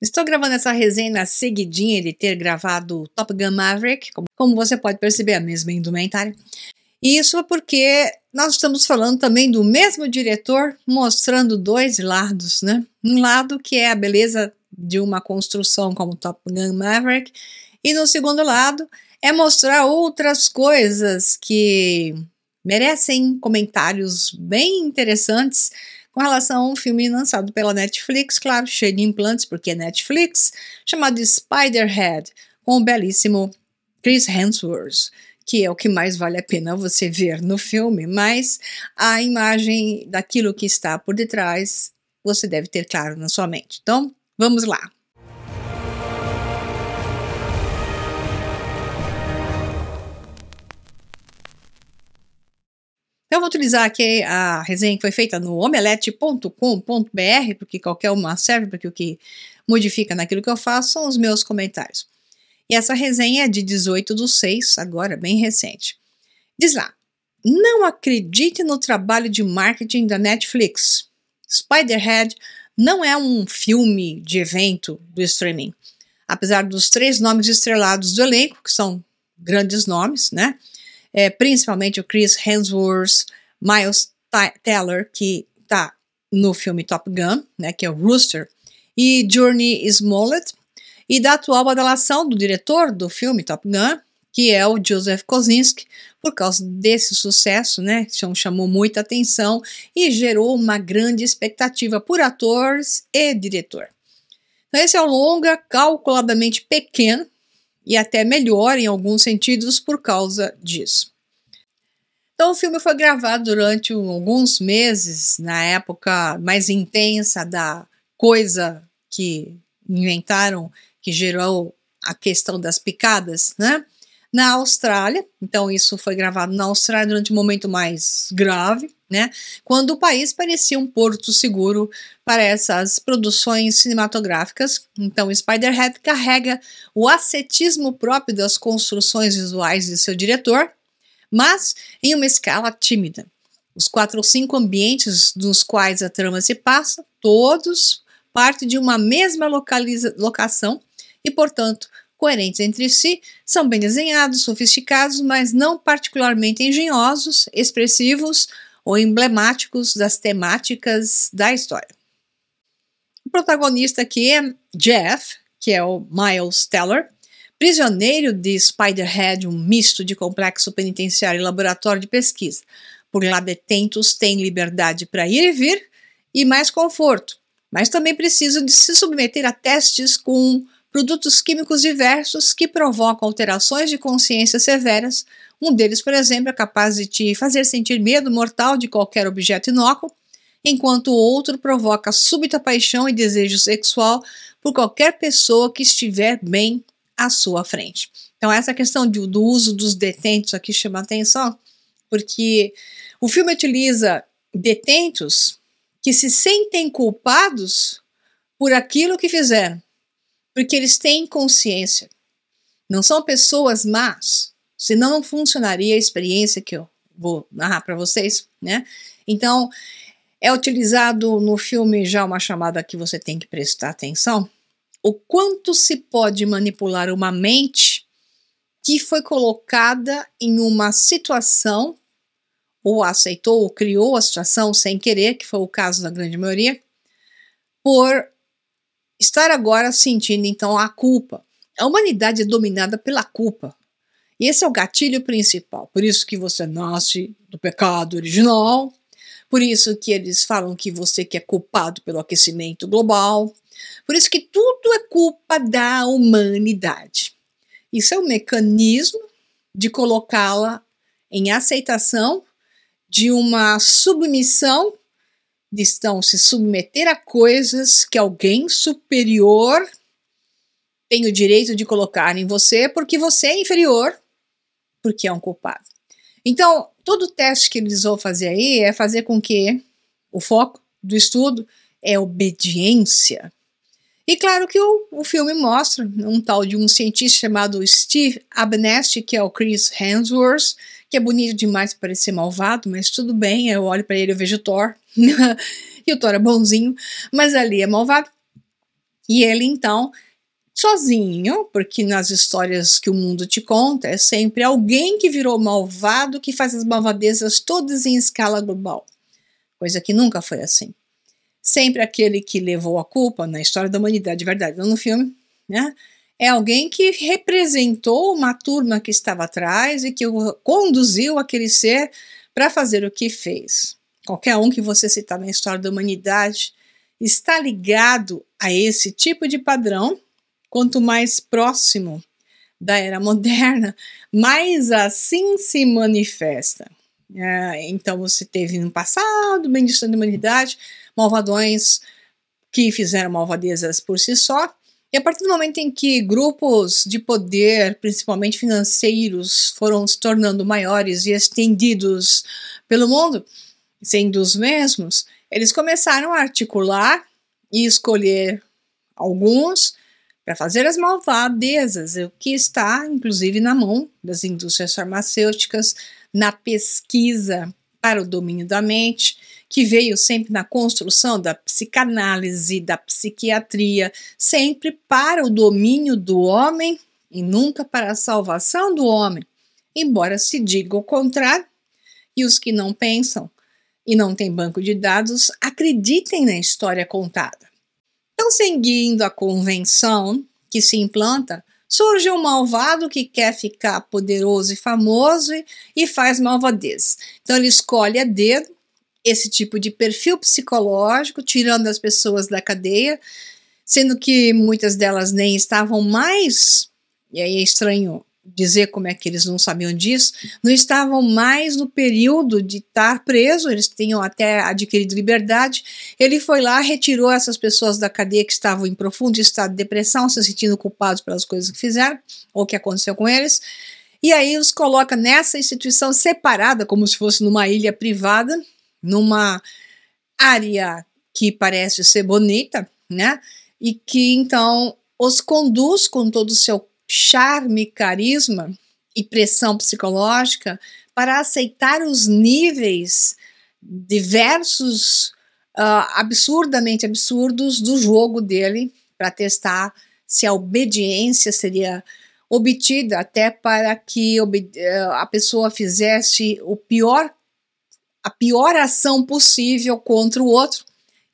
Estou gravando essa resenha na seguidinha de ter gravado Top Gun Maverick, como você pode perceber, a mesma indumentária. E isso é porque nós estamos falando também do mesmo diretor, mostrando dois lados, né? Um lado que é a beleza de uma construção como Top Gun Maverick, e no segundo lado é mostrar outras coisas que merecem comentários bem interessantes com relação a um filme lançado pela Netflix, claro, cheio de implantes, porque é Netflix, chamado Spiderhead, com o belíssimo Chris Hemsworth, que é o que mais vale a pena você ver no filme, mas a imagem daquilo que está por detrás você deve ter claro na sua mente. Então, vamos lá. Eu vou utilizar aqui a resenha que foi feita no omelete.com.br, porque qualquer uma serve, porque o que modifica naquilo que eu faço são os meus comentários. E essa resenha é de 18/6, agora bem recente. Diz lá: não acredite no trabalho de marketing da Netflix. Spiderhead não é um filme de evento do streaming. Apesar dos 3 nomes estrelados do elenco, que são grandes nomes, né? Principalmente o Chris Hemsworth, Miles Teller, que está no filme Top Gun, né, que é o Rooster, e Jurnee Smollett, e da atual badalação do diretor do filme Top Gun, que é o Joseph Kosinski, por causa desse sucesso, né, chamou muita atenção e gerou uma grande expectativa por atores e diretor. Então esse é um longa calculadamente pequeno, e até melhor em alguns sentidos por causa disso. Então o filme foi gravado durante alguns meses, na época mais intensa da coisa que inventaram, que gerou a questão das picadas, né? Na Austrália. Então isso foi gravado na Austrália durante um momento mais grave, né? Quando o país parecia um porto seguro para essas produções cinematográficas. Então Spiderhead carrega o ascetismo próprio das construções visuais de seu diretor, mas em uma escala tímida. Os 4 ou 5 ambientes nos quais a trama se passa, todos partem de uma mesma locação e, portanto, coerentes entre si, são bem desenhados, sofisticados, mas não particularmente engenhosos, expressivos ou emblemáticos das temáticas da história. O protagonista aqui é Jeff, que é o Miles Teller, prisioneiro de Spiderhead, um misto de complexo penitenciário e laboratório de pesquisa. Por lá, detentos têm liberdade para ir e vir e mais conforto, mas também precisam de se submeter a testes com produtos químicos diversos que provocam alterações de consciência severas. Um deles, por exemplo, é capaz de te fazer sentir medo mortal de qualquer objeto inócuo, enquanto o outro provoca súbita paixão e desejo sexual por qualquer pessoa que estiver bem à sua frente. Então essa questão do uso dos detentos aqui chama atenção, porque o filme utiliza detentos que se sentem culpados por aquilo que fizeram, porque eles têm consciência. Não são pessoas más, senão não funcionaria a experiência que eu vou narrar para vocês, né? Então, é utilizado no filme já uma chamada que você tem que prestar atenção. O quanto se pode manipular uma mente que foi colocada em uma situação, ou aceitou, ou criou a situação sem querer, que foi o caso da grande maioria, por estar agora sentindo, então, a culpa. A humanidade é dominada pela culpa. E esse é o gatilho principal. Por isso que você nasce do pecado original. Por isso que eles falam que você que é culpado pelo aquecimento global. Por isso que tudo é culpa da humanidade. Isso é um mecanismo de colocá-la em aceitação de uma submissão, de então se submeter a coisas que alguém superior tem o direito de colocar em você, porque você é inferior, porque é um culpado. Então, todo teste que eles vão fazer aí é fazer com que o foco do estudo é obediência. E claro que o filme mostra um tal de um cientista chamado Steve Abnesti, que é o Chris Hemsworth, que é bonito demais para parecer malvado, mas tudo bem, eu olho para ele e vejo o Thor, e o Thor é bonzinho, mas ali é malvado. E ele então, sozinho, porque nas histórias que o mundo te conta, é sempre alguém que virou malvado que faz as malvadezas todas em escala global. Coisa que nunca foi assim. Sempre aquele que levou a culpa na história da humanidade, de verdade, não no filme, né? É alguém que representou uma turma que estava atrás e que conduziu aquele ser para fazer o que fez. Qualquer um que você citar na história da humanidade está ligado a esse tipo de padrão. Quanto mais próximo da era moderna, mais assim se manifesta. Então você teve no passado, bem distante da humanidade, malvadões que fizeram malvadezas por si só, e a partir do momento em que grupos de poder, principalmente financeiros, foram se tornando maiores e estendidos pelo mundo, sendo os mesmos, eles começaram a articular e escolher alguns para fazer as malvadezas, o que está, inclusive, na mão das indústrias farmacêuticas, na pesquisa para o domínio da mente, que veio sempre na construção da psicanálise, da psiquiatria, sempre para o domínio do homem e nunca para a salvação do homem, embora se diga o contrário, e os que não pensam e não têm banco de dados acreditem na história contada. Então, seguindo a convenção que se implanta, surge um malvado que quer ficar poderoso e famoso e faz malvadez. Então ele escolhe a dedo esse tipo de perfil psicológico, tirando as pessoas da cadeia, sendo que muitas delas nem estavam mais, e aí é estranho dizer como é que eles não sabiam disso, não estavam mais no período de estar preso, eles tinham até adquirido liberdade. Ele foi lá, retirou essas pessoas da cadeia que estavam em profundo estado de depressão, se sentindo culpados pelas coisas que fizeram, ou que aconteceu com eles, e aí os coloca nessa instituição separada, como se fosse numa ilha privada, numa área que parece ser bonita, né? E que então os conduz com todo o seu charme, carisma e pressão psicológica para aceitar os níveis diversos, absurdamente absurdos do jogo dele, para testar se a obediência seria obtida até para que a pessoa fizesse a pior ação possível contra o outro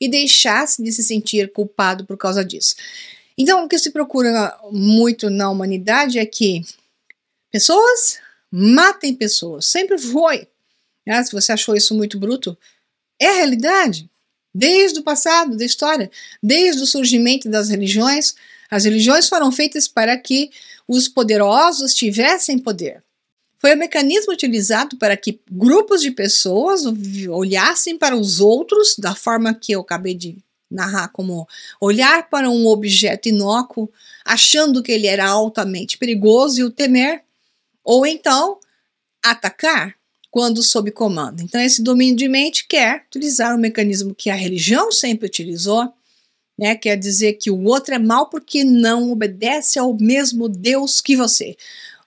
e deixasse de se sentir culpado por causa disso. Então, o que se procura muito na humanidade é que pessoas matem pessoas. Sempre foi. Né? Se você achou isso muito bruto, é a realidade. Desde o passado, da história, desde o surgimento das religiões, as religiões foram feitas para que os poderosos tivessem poder. Foi o mecanismo utilizado para que grupos de pessoas olhassem para os outros da forma que eu acabei de narrar, como olhar para um objeto inócuo, achando que ele era altamente perigoso e o temer, ou então atacar quando sob comando. Então esse domínio de mente quer utilizar o mecanismo que a religião sempre utilizou, né? Quer dizer que o outro é mau porque não obedece ao mesmo Deus que você,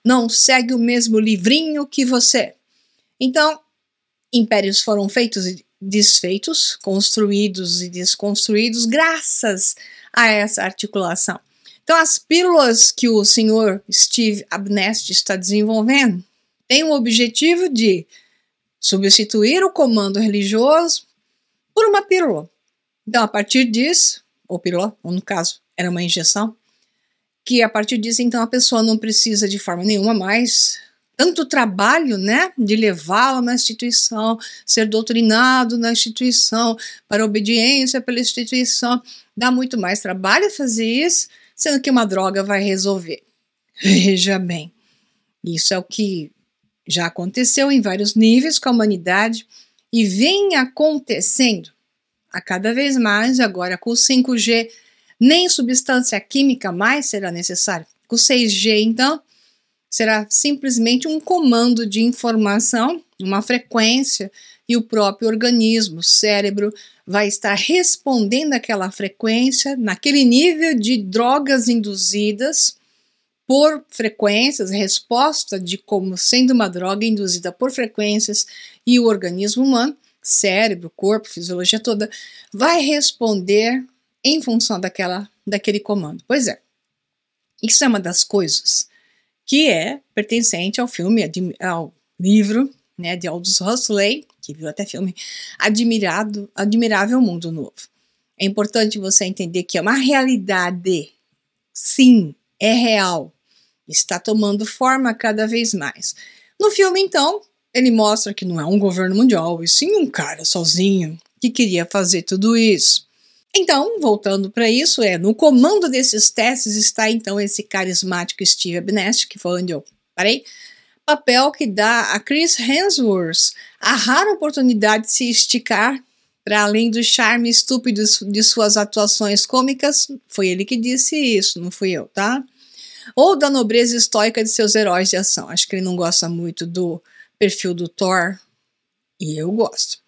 não segue o mesmo livrinho que você. Então, impérios foram feitos e desfeitos, construídos e desconstruídos graças a essa articulação. Então, as pílulas que o senhor Steve Abnest está desenvolvendo têm o objetivo de substituir o comando religioso por uma pílula. Então, a partir disso, ou pílula, ou no caso, era uma injeção, que a partir disso, então, a pessoa não precisa de forma nenhuma mais tanto trabalho, né, de levá-la na instituição, ser doutrinado na instituição, para obediência pela instituição, dá muito mais trabalho fazer isso, sendo que uma droga vai resolver. Veja bem, isso é o que já aconteceu em vários níveis com a humanidade e vem acontecendo a cada vez mais. Agora com o 5G, nem substância química mais será necessária. Com o 6G, então, será simplesmente um comando de informação, uma frequência, e o próprio organismo, o cérebro, vai estar respondendo àquela frequência, naquele nível de drogas induzidas por frequências, resposta de como sendo uma droga induzida por frequências, e o organismo humano, cérebro, corpo, fisiologia toda, vai responder em função daquela daquele comando. Pois é, isso é uma das coisas que é pertencente ao filme, ao livro, né, de Aldous Huxley, que virou até filme, Admirável Mundo Novo. É importante você entender que é uma realidade, sim, é real, está tomando forma cada vez mais. No filme, então, ele mostra que não é um governo mundial, e sim um cara sozinho que queria fazer tudo isso. Então, voltando para isso, no comando desses testes está então esse carismático Steve Abnett, que foi onde eu parei, papel que dá a Chris Hemsworth a rara oportunidade de se esticar para além do charme estúpido de suas atuações cômicas. Foi ele que disse isso, não fui eu, tá? Ou da nobreza estoica de seus heróis de ação. Acho que ele não gosta muito do perfil do Thor, e eu gosto.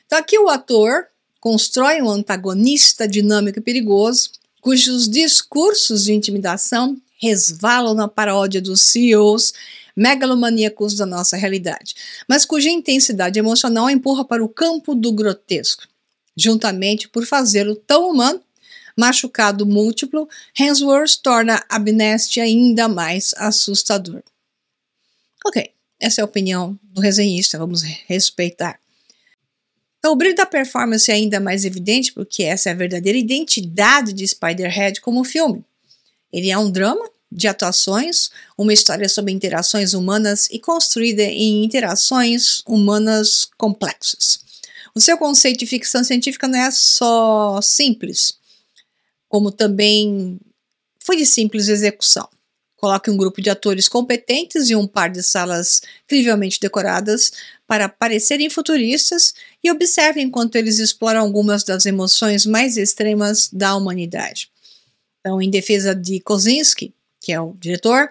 Então aqui o ator constrói um antagonista dinâmico e perigoso, cujos discursos de intimidação resvalam na paródia dos CEOs megalomaníacos da nossa realidade, mas cuja intensidade emocional empurra para o campo do grotesco. Juntamente por fazê-lo tão humano, machucado múltiplo, Hemsworth torna Abnett ainda mais assustador. Ok, essa é a opinião do resenhista, vamos respeitar. Então, o brilho da performance é ainda mais evidente porque essa é a verdadeira identidade de Spiderhead como filme. Ele é um drama de atuações, uma história sobre interações humanas e construída em interações humanas complexas. O seu conceito de ficção científica não é só simples, como também foi de simples execução. Coloque um grupo de atores competentes e um par de salas incrivelmente decoradas para parecerem futuristas e observe enquanto eles exploram algumas das emoções mais extremas da humanidade. Então, em defesa de Kosinski, que é o diretor,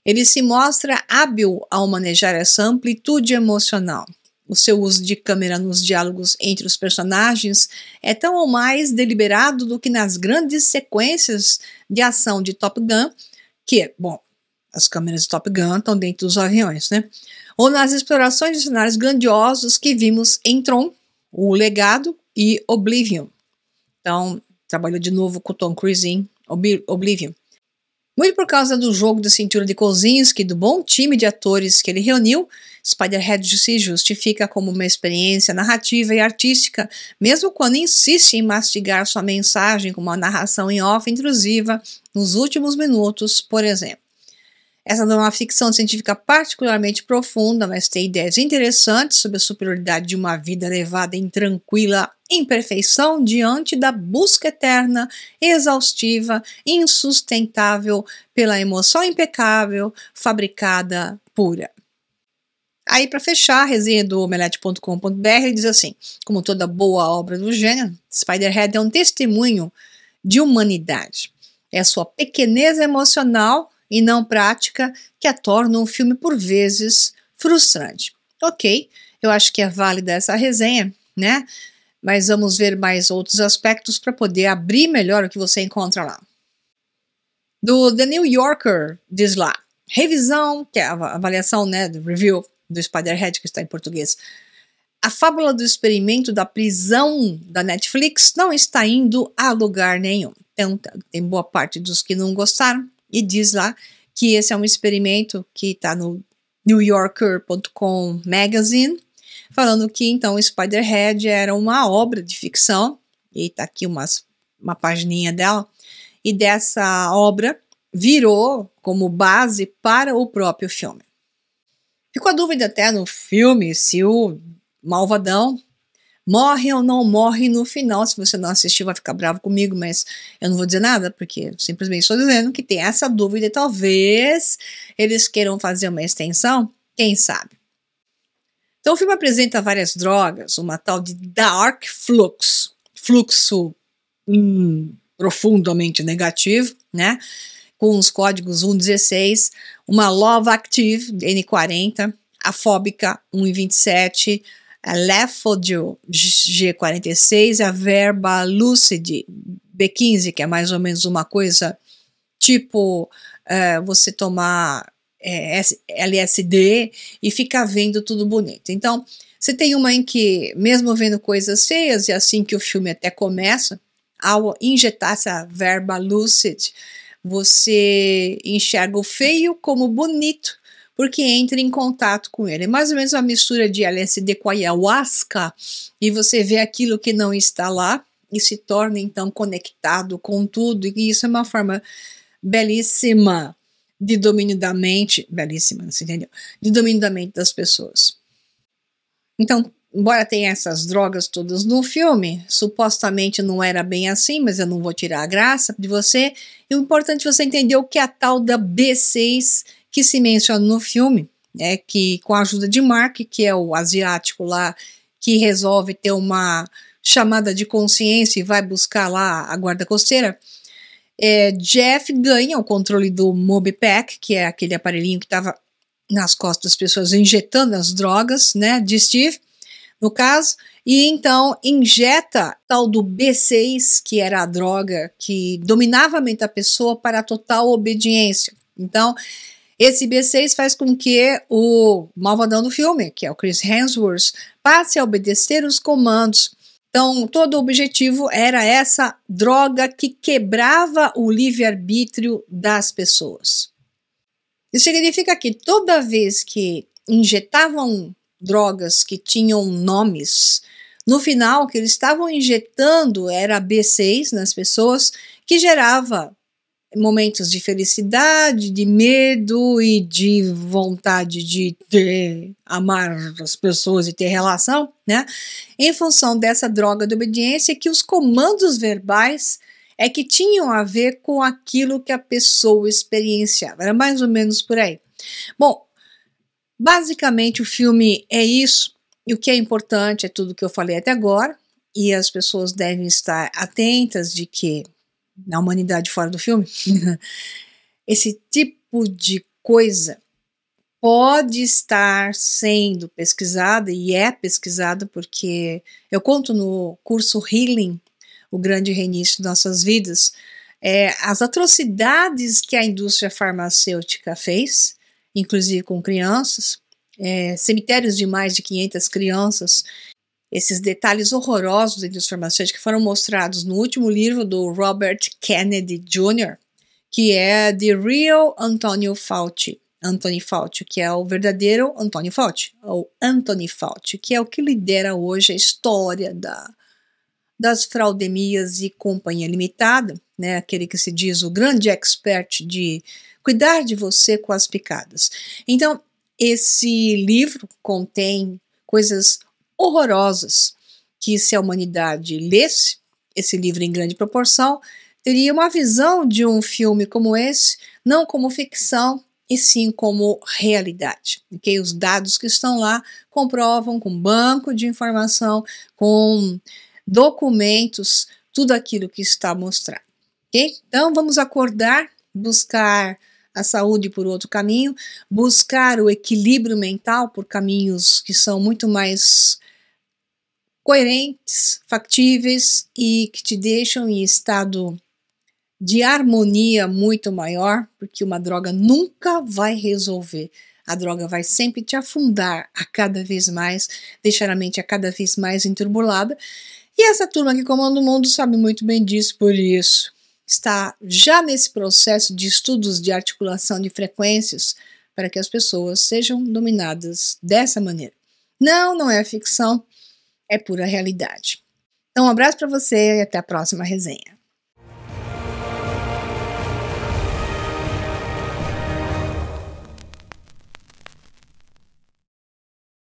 ele se mostra hábil ao manejar essa amplitude emocional. O seu uso de câmera nos diálogos entre os personagens é tão ou mais deliberado do que nas grandes sequências de ação de Top Gun, que, bom, as câmeras de Top Gun estão dentro dos aviões, né? Ou nas explorações de cenários grandiosos que vimos em Tron, O Legado e Oblivion. Então, trabalhou de novo com o Tom Cruise em Oblivion. Muito por causa do jogo de cintura de Kosinski e do bom time de atores que ele reuniu, Spiderhead se justifica como uma experiência narrativa e artística, mesmo quando insiste em mastigar sua mensagem com uma narração em off intrusiva nos últimos minutos, por exemplo. Essa não é uma ficção científica particularmente profunda, mas tem ideias interessantes sobre a superioridade de uma vida levada em tranquila imperfeição diante da busca eterna, exaustiva, insustentável pela emoção impecável, fabricada, pura. Aí, para fechar, a resenha do omelete.com.br diz assim: como toda boa obra do gênero, Spiderhead é um testemunho de humanidade. É a sua pequenez emocional e não prática que a torna um filme por vezes frustrante. Ok, eu acho que é válida essa resenha, né? Mas vamos ver mais outros aspectos para poder abrir melhor o que você encontra lá. Do The New Yorker, diz lá, revisão, que é a avaliação, né, do review do Spiderhead, que está em português. A fábula do experimento da prisão da Netflix não está indo a lugar nenhum. Então, tem boa parte dos que não gostaram. E diz lá que esse é um experimento que está no newyorker.com magazine, falando que então Spiderhead era uma obra de ficção, e está aqui uma pagininha dela, e dessa obra virou como base para o próprio filme. Ficou a dúvida até no filme se o malvadão morre ou não morre no final. Se você não assistiu, vai ficar bravo comigo, mas eu não vou dizer nada, porque simplesmente estou dizendo que tem essa dúvida e talvez eles queiram fazer uma extensão, quem sabe. Então o filme apresenta várias drogas, uma tal de Dark Flux, fluxo profundamente negativo, né? Com os códigos 116, uma Love Active, N40, a Fóbica, 1,27, a Lefodil G46, a Verba Lucid B15, que é mais ou menos uma coisa tipo você tomar LSD e ficar vendo tudo bonito. Então, você tem uma em que, mesmo vendo coisas feias, e assim que o filme até começa, Ao injetar essa verba lucid, você enxerga o feio como bonito, porque entra em contato com ele. É mais ou menos uma mistura de LSD com ayahuasca, e você vê aquilo que não está lá e se torna então conectado com tudo, e isso é uma forma belíssima de domínio da mente, belíssima, você entendeu? De domínio da mente das pessoas. Então, embora tenha essas drogas todas no filme, supostamente não era bem assim, mas eu não vou tirar a graça de você. E o importante é você entender o que é a tal da B6 que se menciona no filme, né, que com a ajuda de Mark, que é o asiático lá, que resolve ter uma chamada de consciência e vai buscar lá a guarda costeira, Jeff ganha o controle do Mobipack, que é aquele aparelhinho que estava nas costas das pessoas injetando as drogas, né, de Steve, no caso, e então injeta tal do B6, que era a droga que dominava a mente da pessoa para a total obediência. Então, esse B6 faz com que o malvadão do filme, que é o Chris Hemsworth, passe a obedecer os comandos. Então, todo o objetivo era essa droga que quebrava o livre-arbítrio das pessoas. Isso significa que toda vez que injetavam drogas que tinham nomes, no final o que eles estavam injetando era B6 nas pessoas, que gerava momentos de felicidade, de medo e de vontade de amar as pessoas e ter relação, né? Em função dessa droga de obediência, que os comandos verbais é que tinham a ver com aquilo que a pessoa experienciava. Era mais ou menos por aí. Bom, basicamente o filme é isso, e o que é importante é tudo que eu falei até agora, e as pessoas devem estar atentas de que, na humanidade fora do filme, esse tipo de coisa pode estar sendo pesquisada, e é pesquisada, porque eu conto no curso Healing, o grande reinício de nossas vidas, as atrocidades que a indústria farmacêutica fez, inclusive com crianças, cemitérios de mais de 500 crianças, esses detalhes horrorosos da indústria farmacêutica foram mostrados no último livro do Robert Kennedy Jr., que é The Real Anthony Fauci, que é o verdadeiro Anthony Fauci, ou Anthony Fauci, que é o que lidera hoje a história das fraudemias e companhia limitada, né, aquele que se diz o grande expert de cuidar de você com as picadas. Então, esse livro contém coisas horrorosas que, se a humanidade lesse esse livro em grande proporção, teria uma visão de um filme como esse, não como ficção, e sim como realidade. Okay? Os dados que estão lá comprovam com banco de informação, com documentos, tudo aquilo que está mostrado. Okay? Então vamos acordar, buscar a saúde por outro caminho, buscar o equilíbrio mental por caminhos que são muito mais coerentes, factíveis e que te deixam em estado de harmonia muito maior, porque uma droga nunca vai resolver. A droga vai sempre te afundar a cada vez mais, deixar a mente a cada vez mais enturbulada. E essa turma que comanda o mundo sabe muito bem disso, por isso está já nesse processo de estudos de articulação de frequências para que as pessoas sejam dominadas dessa maneira. Não é ficção, é pura realidade. Então, um abraço para você e até a próxima resenha.